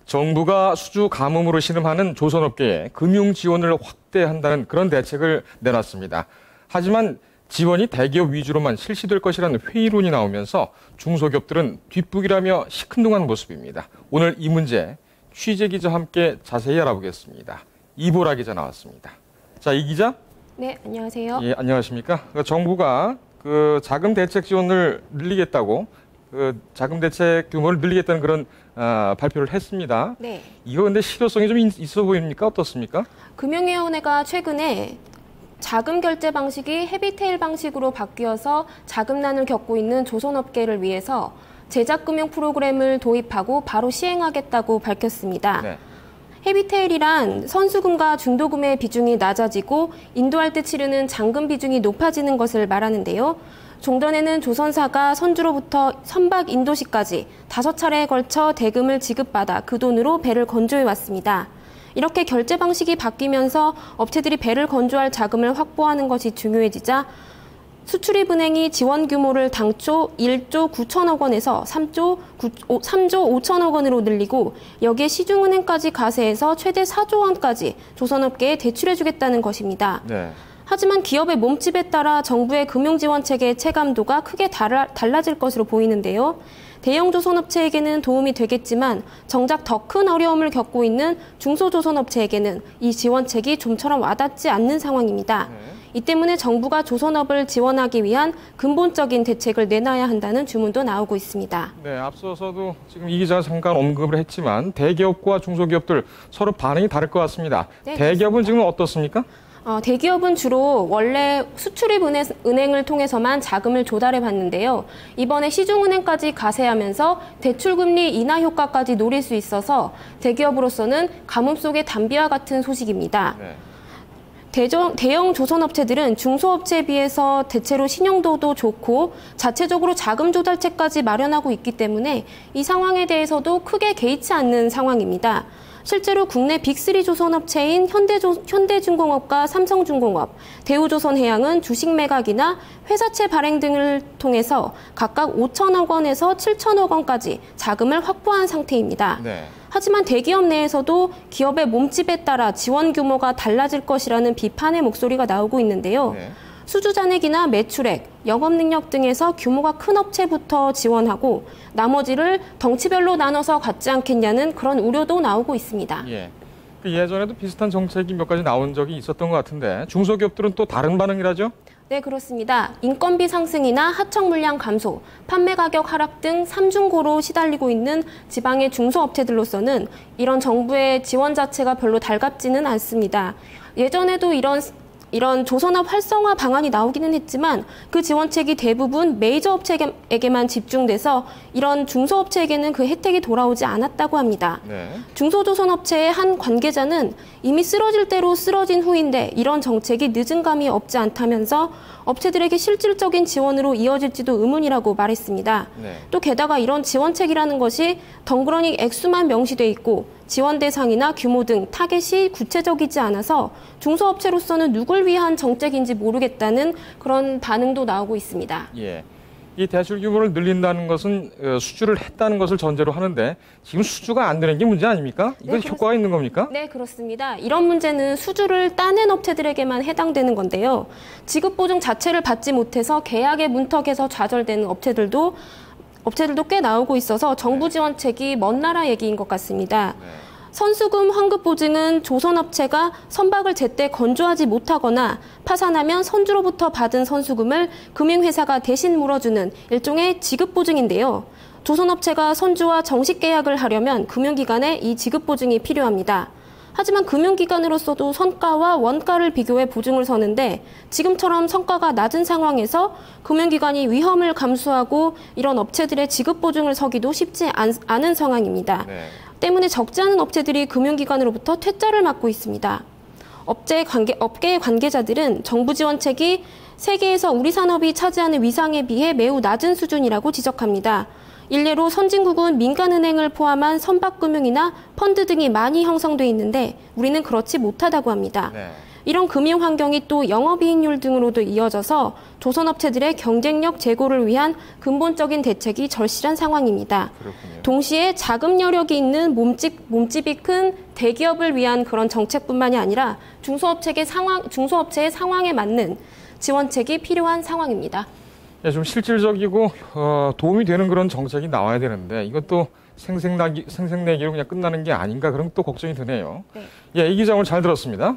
정부가 수주 가뭄으로 신음하는 조선업계에 금융 지원을 확대한다는 그런 대책을 내놨습니다. 하지만 지원이 대기업 위주로만 실시될 것이라는 회의론이 나오면서 중소기업들은 뒷북이라며 시큰둥한 모습입니다. 오늘 이 문제 취재 기자와 함께 자세히 알아보겠습니다. 이보라 기자 나왔습니다. 자, 이 기자. 네, 안녕하세요. 예, 안녕하십니까. 정부가 자금 대책 지원을 늘리겠다고 자금 대책 규모를 늘리겠다는 그런 발표를 했습니다. 네. 이거 근데 실효성이 좀 있어 보입니까? 어떻습니까? 금융위원회가 최근에 자금 결제 방식이 헤비테일 방식으로 바뀌어서 자금난을 겪고 있는 조선업계를 위해서 제작금융 프로그램을 도입하고 바로 시행하겠다고 밝혔습니다. 네. 헤비테일이란 선수금과 중도금의 비중이 낮아지고 인도할 때 치르는 잔금 비중이 높아지는 것을 말하는데요. 종전에는 조선사가 선주로부터 선박 인도시까지 5차례에 걸쳐 대금을 지급받아 그 돈으로 배를 건조해 왔습니다. 이렇게 결제 방식이 바뀌면서 업체들이 배를 건조할 자금을 확보하는 것이 중요해지자 수출입은행이 지원 규모를 당초 1조 9천억 원에서 3조 5천억 원으로 늘리고 여기에 시중은행까지 가세해서 최대 4조 원까지 조선업계에 대출해주겠다는 것입니다. 네. 하지만 기업의 몸집에 따라 정부의 금융지원체계의 체감도가 크게 달라질 것으로 보이는데요. 대형 조선업체에게는 도움이 되겠지만 정작 더 큰 어려움을 겪고 있는 중소조선업체에게는 이 지원책이 좀처럼 와닿지 않는 상황입니다. 이 때문에 정부가 조선업을 지원하기 위한 근본적인 대책을 내놔야 한다는 주문도 나오고 있습니다. 네, 앞서서도 지금 이 기자가 잠깐 언급을 했지만 대기업과 중소기업들 서로 반응이 다를 것 같습니다. 네, 대기업은 지금 어떻습니까? 대기업은 주로 원래 수출입은행을 통해서만 자금을 조달해 봤는데요. 이번에 시중은행까지 가세하면서 대출금리 인하 효과까지 노릴 수 있어서 대기업으로서는 가뭄 속의 단비와 같은 소식입니다. 네. 대형 조선업체들은 중소업체에 비해서 대체로 신용도도 좋고 자체적으로 자금 조달책까지 마련하고 있기 때문에 이 상황에 대해서도 크게 개의치 않는 상황입니다. 실제로 국내 빅3 조선업체인 현대중공업과 삼성중공업, 대우조선해양은 주식 매각이나 회사채 발행 등을 통해서 각각 5천억 원에서 7천억 원까지 자금을 확보한 상태입니다. 네. 하지만 대기업 내에서도 기업의 몸집에 따라 지원 규모가 달라질 것이라는 비판의 목소리가 나오고 있는데요. 네. 수주잔액이나 매출액, 영업능력 등에서 규모가 큰 업체부터 지원하고 나머지를 덩치별로 나눠서 갖지 않겠냐는 그런 우려도 나오고 있습니다. 예. 예전에도 비슷한 정책이 몇 가지 나온 적이 있었던 것 같은데 중소기업들은 또 다른 반응이라죠? 네, 그렇습니다. 인건비 상승이나 하청 물량 감소, 판매 가격 하락 등 삼중고로 시달리고 있는 지방의 중소업체들로서는 이런 정부의 지원 자체가 별로 달갑지는 않습니다. 예전에도 이런 조선업 활성화 방안이 나오기는 했지만 그 지원책이 대부분 메이저 업체에게만 집중돼서 이런 중소업체에게는 그 혜택이 돌아오지 않았다고 합니다. 네. 중소조선업체의 한 관계자는 이미 쓰러질 대로 쓰러진 후인데 이런 정책이 늦은 감이 없지 않다면서 업체들에게 실질적인 지원으로 이어질지도 의문이라고 말했습니다. 네. 또 게다가 이런 지원책이라는 것이 덩그러니 액수만 명시돼 있고 지원 대상이나 규모 등 타겟이 구체적이지 않아서 중소업체로서는 누굴 위한 정책인지 모르겠다는 그런 반응도 나오고 있습니다. 예. 이 대출 규모를 늘린다는 것은 수주를 했다는 것을 전제로 하는데 지금 수주가 안 되는 게 문제 아닙니까? 이건 네, 효과가 있는 겁니까? 네, 그렇습니다. 이런 문제는 수주를 따낸 업체들에게만 해당되는 건데요. 지급보증 자체를 받지 못해서 계약의 문턱에서 좌절되는 업체들도 꽤 나오고 있어서 정부 지원책이 먼 나라 얘기인 것 같습니다. 네. 선수금 환급 보증은 조선업체가 선박을 제때 건조하지 못하거나 파산하면 선주로부터 받은 선수금을 금융회사가 대신 물어주는 일종의 지급보증인데요. 조선업체가 선주와 정식 계약을 하려면 금융기관에 이 지급보증이 필요합니다. 하지만 금융기관으로서도 선가와 원가를 비교해 보증을 서는데 지금처럼 성과가 낮은 상황에서 금융기관이 위험을 감수하고 이런 업체들의 지급보증을 서기도 쉽지 않은 상황입니다. 네. 때문에 적지 않은 업체들이 금융기관으로부터 퇴짜를 맞고 있습니다. 업계의 관계자들은 정부 지원책이 세계에서 우리 산업이 차지하는 위상에 비해 매우 낮은 수준이라고 지적합니다. 일례로 선진국은 민간은행을 포함한 선박금융이나 펀드 등이 많이 형성돼 있는데 우리는 그렇지 못하다고 합니다. 네. 이런 금융 환경이 또 영업이익률 등으로도 이어져서 조선업체들의 경쟁력 제고를 위한 근본적인 대책이 절실한 상황입니다. 그렇군요. 동시에 자금 여력이 있는 몸집이 큰 대기업을 위한 그런 정책뿐만이 아니라 중소업체의 상황에 맞는 지원책이 필요한 상황입니다. 예, 좀 실질적이고 도움이 되는 그런 정책이 나와야 되는데 이것도 생색내기로 그냥 끝나는 게 아닌가 그런 또 걱정이 드네요. 네. 예, 이 기자 오늘 잘 들었습니다.